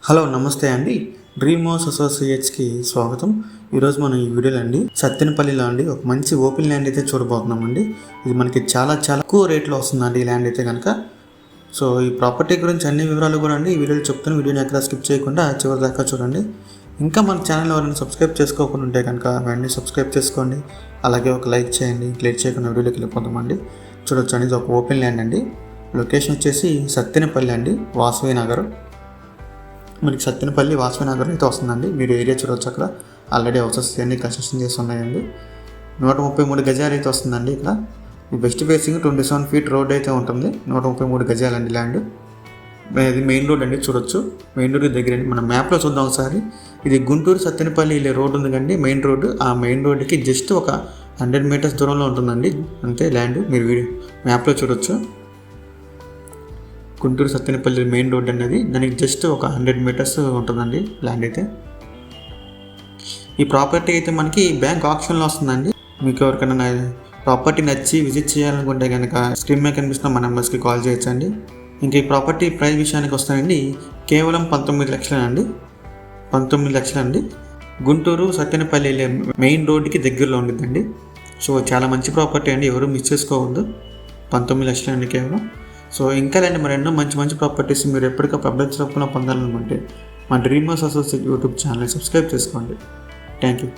Hello నమస్తే అండి. Dream house అసోసియేట్స్కి స్వాగతం. ఈరోజు మనం ఈ వీడియోలో అండి సత్తెనపల్లిలో అండి ఒక మంచి ఓపెన్ ల్యాండ్ అయితే చూడబోతున్నామండి. ఇది మనకి చాలా తక్కువ రేట్లో వస్తుందండి ఈ ల్యాండ్ అయితే కనుక. సో ఈ ప్రాపర్టీ గురించి అన్ని వివరాలు కూడా అండి ఈ వీడియోలో చెప్తాను. వీడియోని ఎక్కడ స్కిప్ చేయకుండా చివరి దాకా చూడండి. ఇంకా మన ఛానల్ ఎవరైనా సబ్స్క్రైబ్ చేసుకోకుండా ఉంటే కనుక వెంటనే సబ్స్క్రైబ్ చేసుకోండి. అలాగే ఒక లైక్ చేయండి. లైక్ చేయకుండా వీడియోలోకి వెళ్ళిపోతామండి. చూడొచ్చు అండి, ఇది ఒక ఓపెన్ ల్యాండ్ అండి. లొకేషన్ వచ్చేసి సత్తెనపల్లి అండి, వాసవి నగర్. మనకి సత్తెనపల్లి వాసవి నగర్ అయితే వస్తుందండి. మీరు ఏరియా చూడవచ్చు, అక్కడ ఆల్రెడీ హౌసెస్ అన్ని కన్స్ట్రక్షన్ చేసి ఉన్నాయండి. 133 గజాలు అయితే వస్తుందండి. ఇక్కడ వెస్ట్ ఫేసింగ్ 27 ఫీట్ రోడ్ అయితే ఉంటుంది. 133 గజాలండి ల్యాండ్. ఇది మెయిన్ రోడ్ అండి, చూడొచ్చు. మెయిన్ రోడ్ దగ్గర అండి, మనం మ్యాప్లో చూద్దాం ఒకసారి. ఇది గుంటూరు సత్తెనపల్లి వెళ్ళే రోడ్ ఉంది కండి, మెయిన్ రోడ్డు. ఆ మెయిన్ రోడ్డుకి జస్ట్ ఒక 100 మీటర్స్ దూరంలో ఉంటుందండి అంతే ల్యాండ్. మీరు వీడియో మ్యాప్లో చూడొచ్చు. గుంటూరు సత్తెనపల్లి మెయిన్ రోడ్ అనేది, దానికి జస్ట్ ఒక 100 మీటర్స్ ఉంటుందండి ల్యాండ్ అయితే. ఈ ప్రాపర్టీ అయితే మనకి బ్యాంక్ ఆప్షన్లో వస్తుందండి. మీకు ఎవరికైనా ప్రాపర్టీ నచ్చి విజిట్ చేయాలనుకుంటే కనుక స్క్రీన్ మీద కనిపిస్తున్న మన నెంబర్స్కి కాల్ చేయొచ్చండి. ఇంకా ఈ ప్రాపర్టీ ప్రైస్ విషయానికి వస్తానండి, కేవలం 19 లక్షలండి. 19 లక్షలండి. గుంటూరు సత్తెనపల్లి వెళ్ళే మెయిన్ రోడ్డుకి దగ్గరలో ఉండిద్దండి. సో చాలా మంచి ప్రాపర్టీ అండి, ఎవరు మిస్ చేసుకోవద్దు. 19 లక్షలండి కేవలం. సో ఇంకా లేండి మరెన్నో మంచి ప్రాపర్టీస్ మీరు ఎప్పటికప్పుడు అప్డేట్స్ రూపంలో పొందాలనుకుంటే మా dream house associate YouTube channel subscribe చేసుకోండి. Thank you.